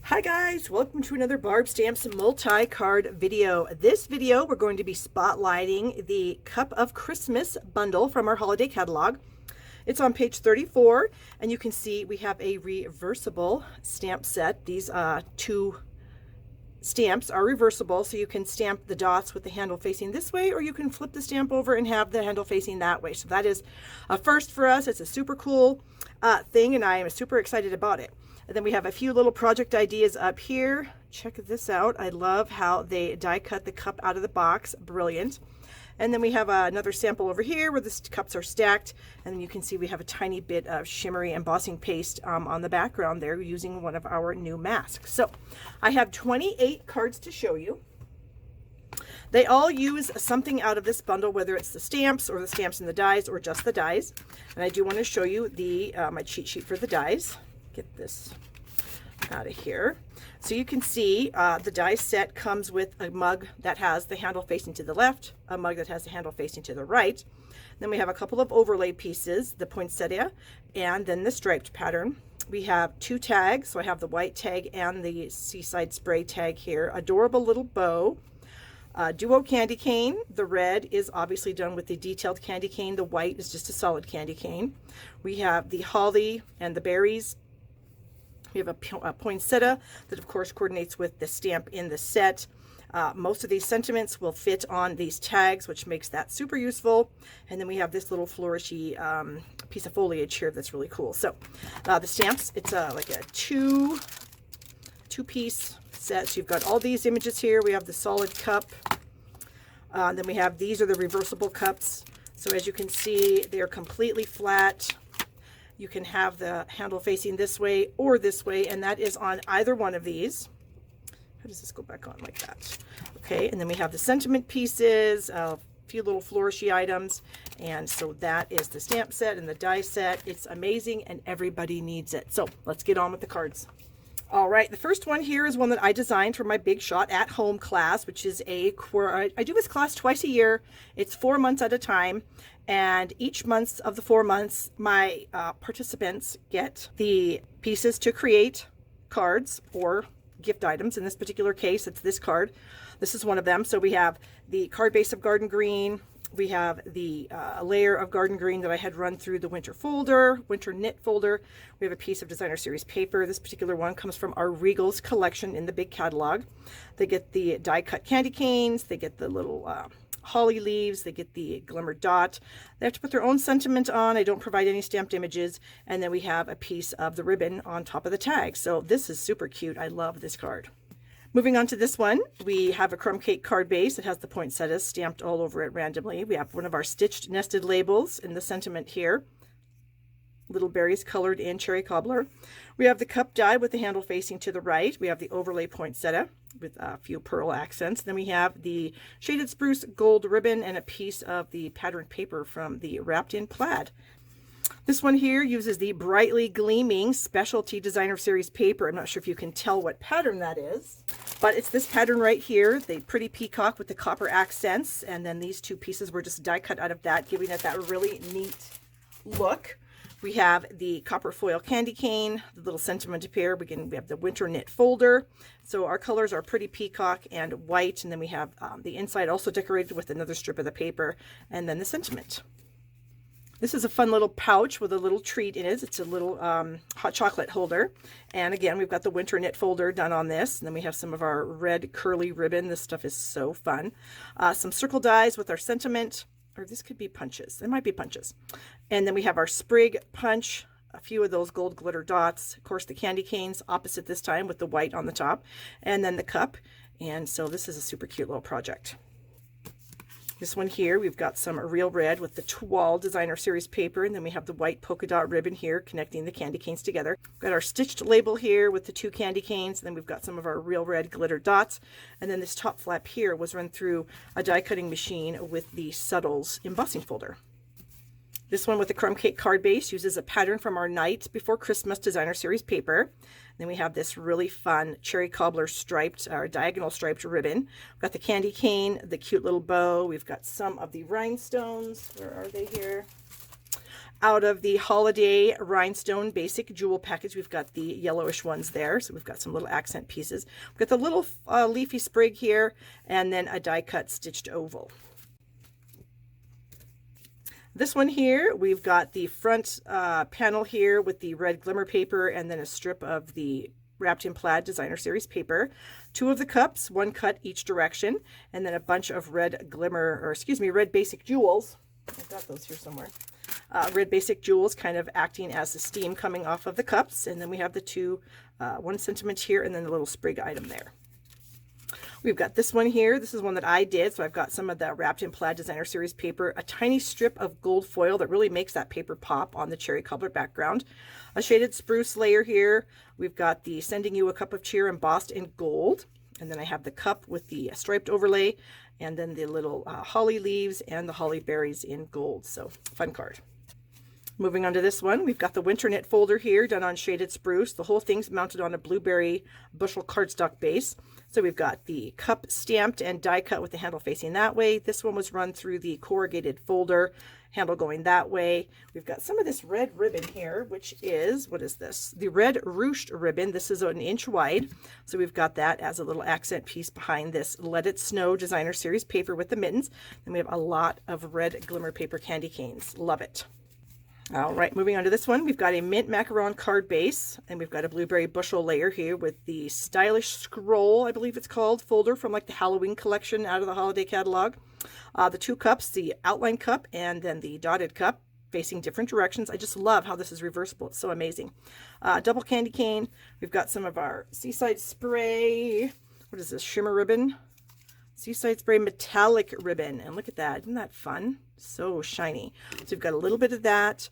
Hi guys, welcome to another Barb Stamps multi-card video. This video we're going to be spotlighting the Cup of Christmas bundle from our holiday catalog. It's on page 34 and you can see we have a reversible stamp set. These two stamps are reversible, so you can stamp the dots with the handle facing this way, or you can flip the stamp over and have the handle facing that way. So that is a first for us. It's a super cool thing and I am super excited about it. And then we have a few little project ideas up here. Check this out. I love how they die cut the cup out of the box. Brilliant. And then we have another sample over here where the cups are stacked. And then you can see we have a tiny bit of shimmery embossing paste on the background there using one of our new masks. So I have 28 cards to show you. They all use something out of this bundle, whether it's the stamps or the stamps and the dies or just the dies. And I do want to show you the my cheat sheet for the dies. Get this out of here. So you can see the die set comes with a mug that has the handle facing to the left, a mug that has the handle facing to the right. Then we have a couple of overlay pieces, the poinsettia and then the striped pattern. We have two tags, so I have the white tag and the seaside spray tag here. Adorable little bow. Duo candy cane. The red is obviously done with the detailed candy cane. The white is just a solid candy cane. We have the holly and the berries. We have a poinsettia that of course coordinates with the stamp in the set. Most of these sentiments will fit on these tags, which makes that super useful. And then we have this little flourishy piece of foliage here that's really cool. So the stamps, it's like a two-piece set. So you've got all these images here. We have the solid cup. Then we have, these are the reversible cups. So as you can see, they are completely flat. You can have the handle facing this way or this way, and that is on either one of these. How does this go back on like that? Okay, and then we have the sentiment pieces, a few little flourishy items, and so that is the stamp set and the die set. It's amazing and everybody needs it. So let's get on with the cards. All right, the first one here is one that I designed for my Big Shot at Home class, which is I do this class twice a year. It's 4 months at a time, and each month of the 4 months, my participants get the pieces to create cards or gift items. In this particular case, it's this card. This is one of them. So we have the card base of garden green. We have the layer of garden green that I had run through the winter knit folder. We have a piece of designer series paper. This particular one comes from our Regals collection in the big catalog. They get the die cut candy canes. They get the little holly leaves. They get the glimmer dot. They have to put their own sentiment on. I don't provide any stamped images. And then we have a piece of the ribbon on top of the tag. So this is super cute. I love this card. Moving on to this one, we have a crumb cake card base. It has the poinsettias stamped all over it randomly. We have one of our stitched nested labels in the sentiment here. Little berries colored in cherry cobbler. We have the cup die with the handle facing to the right. We have the overlay poinsettia with a few pearl accents. Then we have the shaded spruce gold ribbon and a piece of the patterned paper from the wrapped in plaid. This one here uses the brightly gleaming specialty designer series paper. I'm not sure if you can tell what pattern that is, but it's this pattern right here, the pretty peacock with the copper accents. And then these two pieces were just die cut out of that, giving it that really neat look. We have the copper foil candy cane, the little sentiment pair. We have the winter knit folder. So our colors are pretty peacock and white. And then we have the inside also decorated with another strip of the paper and then the sentiment. This is a fun little pouch with a little treat in it. It's a little hot chocolate holder. And again, we've got the winter knit folder done on this. And then we have some of our red curly ribbon. This stuff is so fun. Some circle dies with our sentiment, or this could be punches. It might be punches. And then we have our sprig punch, a few of those gold glitter dots. Of course, the candy canes opposite this time with the white on the top. And then the cup. And so this is a super cute little project. This one here, we've got some real red with the Toile designer series paper, and then we have the white polka dot ribbon here connecting the candy canes together. We've got our stitched label here with the two candy canes, and then we've got some of our real red glitter dots. And then this top flap here was run through a die cutting machine with the Subtles embossing folder. This one with the crumb cake card base uses a pattern from our Night Before Christmas designer series paper. Then we have this really fun cherry cobbler striped or diagonal striped ribbon. We've got the candy cane, the cute little bow. We've got some of the rhinestones. Where are they here? Out of the Holiday Rhinestone Basic Jewel package, we've got the yellowish ones there. So we've got some little accent pieces. We've got the little leafy sprig here, and then a die cut stitched oval. This one here, we've got the front panel here with the red glimmer paper, and then a strip of the Wrapped in Plaid Designer Series paper. 2 of the cups, 1 cut each direction, and then a bunch of red glimmer, or excuse me, red basic jewels. I've got those here somewhere. Red basic jewels kind of acting as the steam coming off of the cups. And then we have the 2, 1 sentiment here, and then the little sprig item there. We've got this one here. This is one that I did. So I've got some of the Wrapped in Plaid Designer Series paper, a tiny strip of gold foil that really makes that paper pop on the cherry cobbler background, a shaded spruce layer here. We've got the Sending You a Cup of Cheer embossed in gold. And then I have the cup with the striped overlay, and then the little holly leaves and the holly berries in gold. So fun card. Moving on to this one, we've got the winter knit folder here done on shaded spruce. The whole thing's mounted on a blueberry bushel cardstock base. So we've got the cup stamped and die cut with the handle facing that way. This one was run through the corrugated folder, handle going that way. We've got some of this red ribbon here, which is, what is this? The red ruched ribbon. This is 1 inch wide. So we've got that as a little accent piece behind this Let It Snow Designer Series paper with the mittens. And we have a lot of red glimmer paper candy canes. Love it. All right, moving on to this one, we've got a mint macaron card base, and we've got a blueberry bushel layer here with the stylish scroll, I believe it's called, folder from like the Halloween collection out of the holiday catalog. The 2 cups, the outline cup and then the dotted cup, facing different directions. I just love how this is reversible. It's so amazing. Double candy cane. We've got some of our Seaside Spray. What is this? Shimmer ribbon. Seaside Spray metallic ribbon. And look at that. Isn't that fun? So shiny. So we've got a little bit of that.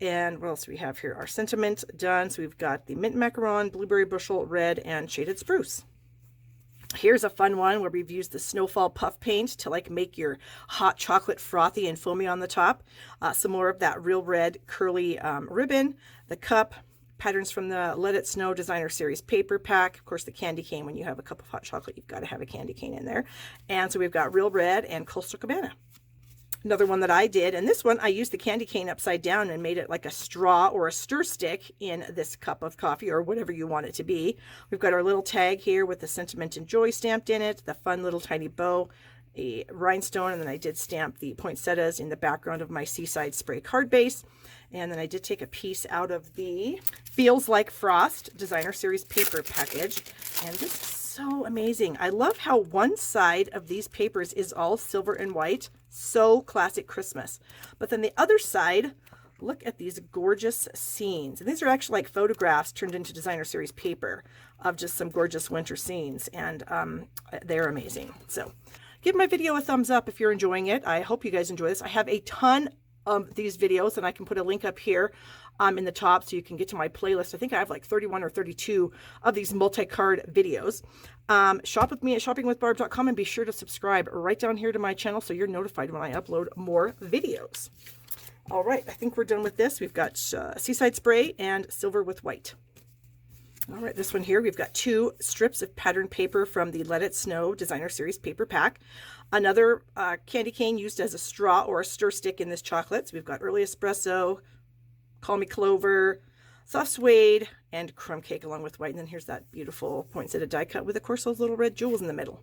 And what else do we have here? Our sentiment done. So we've got the mint macaron, blueberry bushel, red, and shaded spruce. Here's a fun one where we've used the snowfall puff paint to like make your hot chocolate frothy and foamy on the top. Some more of that real red curly ribbon, the cup, patterns from the Let It Snow Designer Series paper pack. Of course, the candy cane. When you have a cup of hot chocolate, you've got to have a candy cane in there. And so we've got real red and Coastal Cabana. Another one that I did, and this one I used the candy cane upside down and made it like a straw or a stir stick in this cup of coffee or whatever you want it to be. We've got our little tag here with the sentiment and joy stamped in it, the fun little tiny bow, a rhinestone, and then I did stamp the poinsettias in the background of my Seaside Spray card base. And then I did take a piece out of the Feels Like Frost Designer Series paper package, and this is so amazing. I love how one side of these papers is all silver and white, so classic Christmas. But then the other side, look at these gorgeous scenes. And these are actually like photographs turned into Designer Series paper of just some gorgeous winter scenes, and they're amazing. So give my video a thumbs up if you're enjoying it. I hope you guys enjoy this. I have a ton of these videos, and I can put a link up here in the top so you can get to my playlist. I think I have like 31 or 32 of these multi-card videos. Shop with me at shoppingwithbarb.com, and be sure to subscribe right down here to my channel so you're notified when I upload more videos. All right, I think we're done with this. We've got Seaside Spray and Silver with White. All right, this one here, we've got 2 strips of pattern paper from the Let It Snow Designer Series paper pack. Another candy cane used as a straw or a stir stick in this chocolate. So we've got Early Espresso, Call Me Clover, Soft Suede, and Crumb Cake along with white. And then here's that beautiful poinsettia die cut with, of course, those little red jewels in the middle.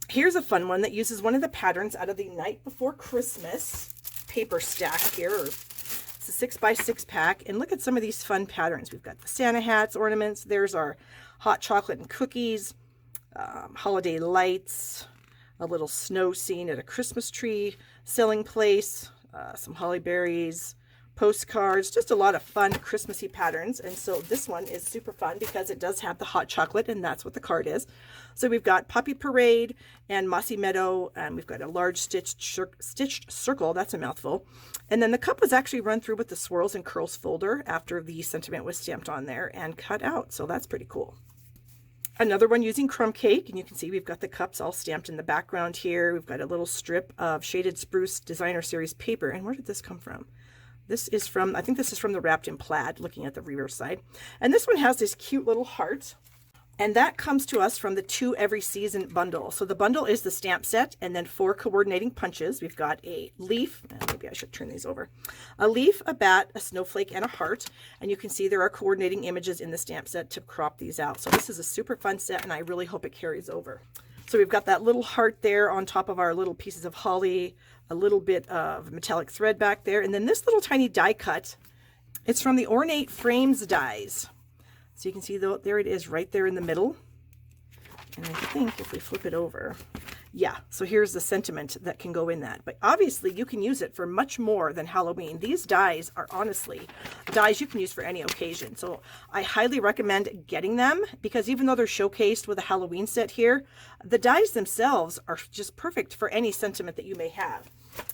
Here's a fun one that uses one of the patterns out of the Night Before Christmas paper stack here. It's a 6x6 pack, and look at some of these fun patterns. We've got the Santa hats, ornaments. There's our hot chocolate and cookies, holiday lights, a little snow scene at a Christmas tree selling place, some holly berries, postcards, just a lot of fun Christmassy patterns. And so this one is super fun because it does have the hot chocolate, and that's what the card is. So we've got Poppy Parade and Mossy Meadow, and we've got a large stitched circle. That's a mouthful. And then the cup was actually run through with the swirls and curls folder after the sentiment was stamped on there and cut out. So that's pretty cool. Another one using Crumb Cake, and you can see we've got the cups all stamped in the background here. We've got a little strip of Shaded Spruce Designer Series paper. And where did this come from? This is from, I think this is from the Wrapped in Plaid, looking at the reverse side. And this one has this cute little heart And that comes to us from the 2 Every Season bundle. So the bundle is the stamp set and then 4 coordinating punches. We've got a leaf, maybe I should turn these over, a leaf, a bat, a snowflake, and a heart. And you can see there are coordinating images in the stamp set to crop these out. So this is a super fun set, and I really hope it carries over. So we've got that little heart there on top of our little pieces of holly, a little bit of metallic thread back there, and then this little tiny die cut. It's from the Ornate Frames dies. So you can see there it is right there in the middle. And I think if we flip it over, yeah, so here's the sentiment that can go in that. But obviously you can use it for much more than Halloween. These dies are honestly dies you can use for any occasion. So I highly recommend getting them, because even though they're showcased with a Halloween set here, the dies themselves are just perfect for any sentiment that you may have,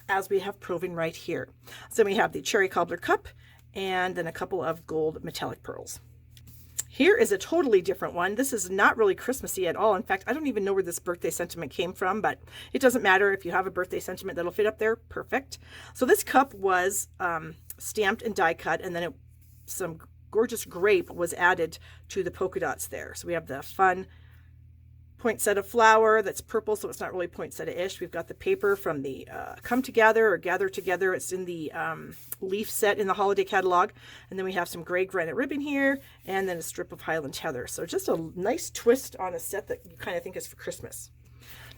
as we have proven right here. So we have the cherry cobbler cup and then a couple of gold metallic pearls. Here is a totally different one. This is not really Christmassy at all. In fact, I don't even know where this birthday sentiment came from, but it doesn't matter. If you have a birthday sentiment that'll fit up there, perfect. So this cup was stamped and die cut, and then some gorgeous grape was added to the polka dots there. So we have the fun poinsettia flower that's purple, so it's not really poinsettia-ish. We've got the paper from the Come Together or Gather Together. It's in the leaf set in the holiday catalog. And then we have some gray granite ribbon here, and then a strip of Highland heather. So just a nice twist on a set that you kind of think is for Christmas.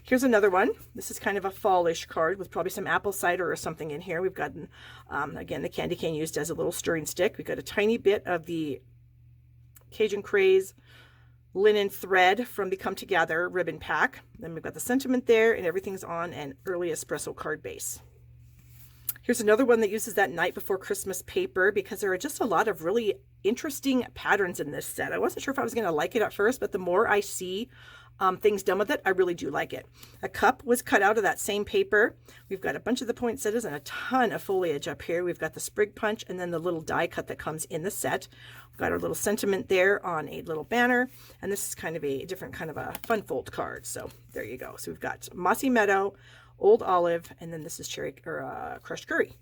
Here's another one. This is kind of a fallish card with probably some apple cider or something in here. We've got, again, the candy cane used as a little stirring stick. We've got a tiny bit of the Cajun Craze linen thread from the Come Together ribbon pack. Then we've got the sentiment there, and everything's on an early espresso card base. Here's another one that uses that Night Before Christmas paper, because there are just a lot of really interesting patterns in this set. I wasn't sure if I was going to like it at first, but the more I see things done with it, I really do like it. A cup was cut out of that same paper. We've got a bunch of the poinsettias and a ton of foliage up here. We've got the sprig punch and then the little die cut that comes in the set. We've got our little sentiment there on a little banner, and this is kind of a different kind of a fun fold card. So there you go. So we've got Mossy Meadow, Old Olive, and then this is cherry or crushed curry.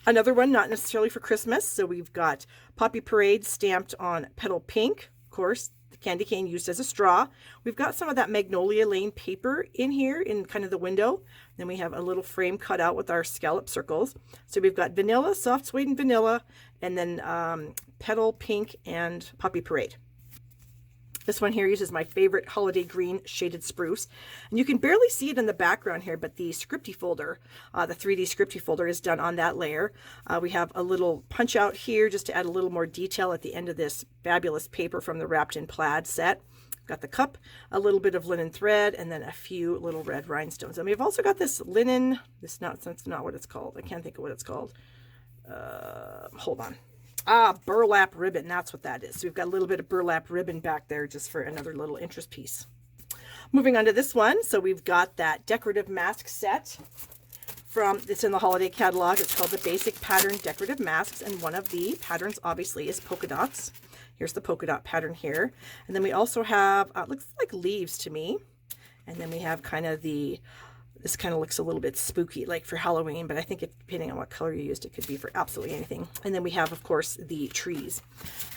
Another one not necessarily for Christmas. So we've got Poppy Parade stamped on petal pink, of course. The candy cane used as a straw. We've got some of that Magnolia Lane paper in here in kind of the window. Then we have a little frame cut out with our scallop circles. So we've got vanilla, soft suede and vanilla, and then petal pink and Poppy Parade. This one here uses my favorite holiday green shaded spruce. And you can barely see it in the background here, but the scripty folder, the 3D scripty folder is done on that layer. We have a little punch out here just to add a little more detail at the end of this fabulous paper from the Wrapped in Plaid set. We've got the cup, a little bit of linen thread, and then a few little red rhinestones. And we've also got this linen, that's not what it's called. I can't think of what it's called. Hold on. Burlap ribbon, that's what that is. So we've got a little bit of burlap ribbon back there just for another little interest piece. Moving on to this one, so we've got that decorative mask set from, it's in the holiday catalog. It's called the Basic Pattern Decorative Masks, and one of the patterns obviously is polka dots. Here's the polka dot pattern here. And then we also have, looks like leaves to me. And then we have kind of this kind of looks a little bit spooky, like for Halloween, but I think depending on what color you used, it could be for absolutely anything. And then we have, of course, the trees.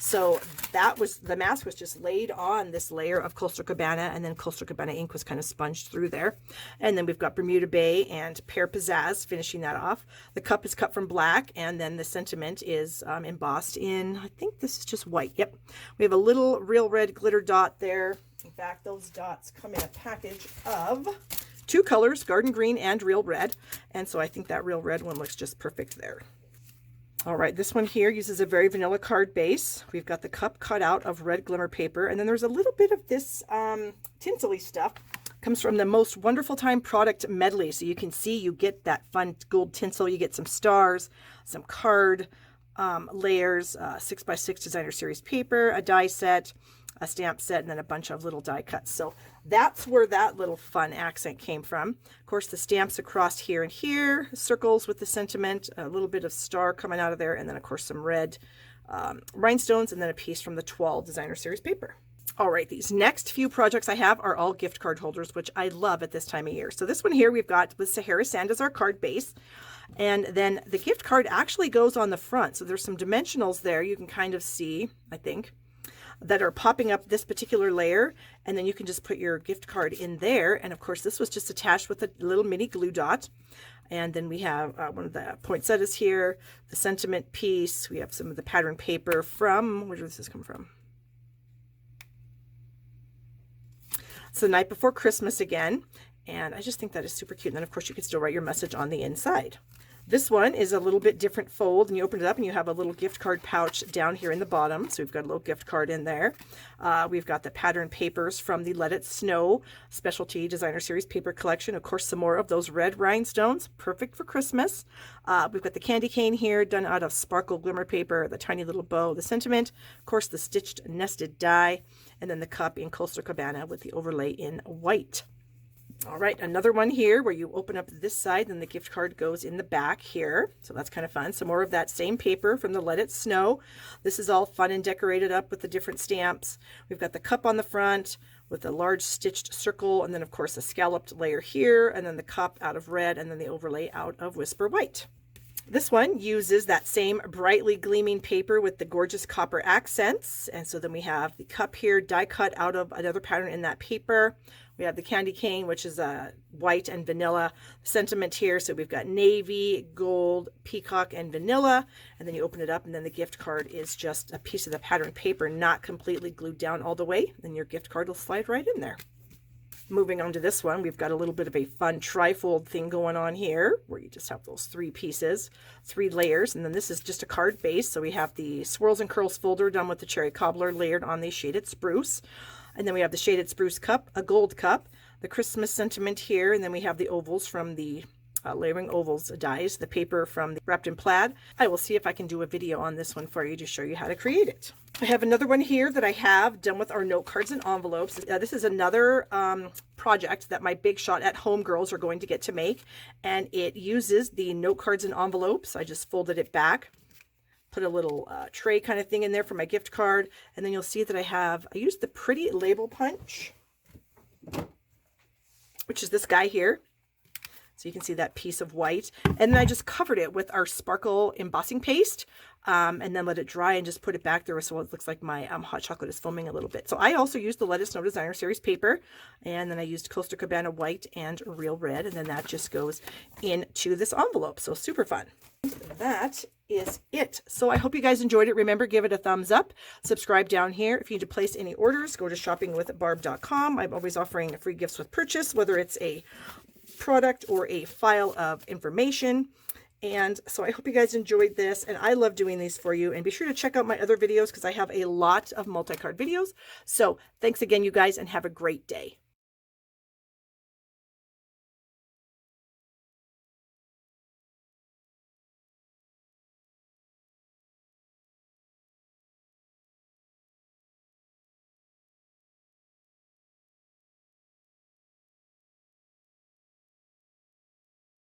So the mask was just laid on this layer of Coastal Cabana, and then Coastal Cabana ink was kind of sponged through there. And then we've got Bermuda Bay and Pear Pizzazz finishing that off. The cup is cut from black, and then the sentiment is embossed in, I think this is just white. Yep. We have a little real red glitter dot there. In fact, those dots come in a package of 2 colors, garden green and real red. And so I think that real red one looks just perfect there. All right, this one here uses a very vanilla card base. We've got the cup cut out of red glimmer paper. And then there's a little bit of this tinsel-y stuff. Comes from the Most Wonderful Time product medley. So you can see you get that fun gold tinsel. You get some stars, some card layers, 6x6 designer series paper, a die set, a stamp set, and then a bunch of little die cuts. So that's where that little fun accent came from. Of course, the stamps across here and here, circles with the sentiment, a little bit of star coming out of there, and then of course some red rhinestones, and then a piece from the 12 designer series paper. All right, these next few projects I have are all gift card holders, which I love at this time of year. So this one here we've got with Sahara Sand as our card base. And then the gift card actually goes on the front. So there's some dimensionals there you can kind of see, I think. that are popping up this particular layer, and then you can just put your gift card in there. And of course, this was just attached with a little mini glue dot. And then we have one of the poinsettias here, the sentiment piece. We have some of the pattern paper from, where does this come from? It's the night before Christmas again. And I just think that is super cute. And then of course you can still write your message on the inside. This one is a little bit different fold, and you open it up and you have a little gift card pouch down here in the bottom. So we've got a little gift card in there. We've got the pattern papers from the Let It Snow Specialty Designer Series paper collection. Of course, some more of those red rhinestones, perfect for Christmas. We've got the candy cane here done out of sparkle glimmer paper, the tiny little bow, the sentiment, of course, the stitched nested die, and then the cup in Coastal Cabana with the overlay in white. All right, another one here where you open up this side and the gift card goes in the back here. So that's kind of fun. Some more of that same paper from the Let It Snow. This is all fun and decorated up with the different stamps. We've got the cup on the front with a large stitched circle, and then of course a scalloped layer here, and then the cup out of red, and then the overlay out of Whisper White. This one uses that same brightly gleaming paper with the gorgeous copper accents. And so then we have the cup here die cut out of another pattern in that paper. We have the candy cane, which is white and vanilla sentiment here. So we've got navy, gold, peacock, and vanilla. And then you open it up and then the gift card is just a piece of the pattern paper, not completely glued down all the way. Then your gift card will slide right in there. Moving on to this one, we've got a little bit of a fun trifold thing going on here where you just have those 3 pieces, 3 layers, and then this is just a card base. So we have the Swirls and Curls folder done with the cherry cobbler layered on the shaded spruce. And then we have the shaded spruce cup, a gold cup, the Christmas sentiment here, and then we have the ovals from the layering ovals dies, the paper from the wrapped in plaid. I will see if I can do a video on this one for you to show you how to create it. I have another one here that I have done with our note cards and envelopes. This is another project that my Big Shot at Home girls are going to get to make, and it uses the note cards and envelopes. I just folded it back, put a little tray kind of thing in there for my gift card, and then you'll see that I used the Pretty Label Punch, which is this guy here. So you can see that piece of white. And then I just covered it with our sparkle embossing paste, and then let it dry and just put it back there so it looks like my hot chocolate is foaming a little bit. So I also used the Let It Snow Designer Series paper, and then I used Coastal Cabana white and real red, and then that just goes into this envelope. So super fun. That is it. So I hope you guys enjoyed it. Remember, give it a thumbs up. Subscribe down here. If you need to place any orders, go to shoppingwithbarb.com. I'm always offering free gifts with purchase, whether it's a product or a file of information. And so I hope you guys enjoyed this, and I love doing these for you. And be sure to check out my other videos because I have a lot of multi-card videos. So thanks again, you guys, and have a great day.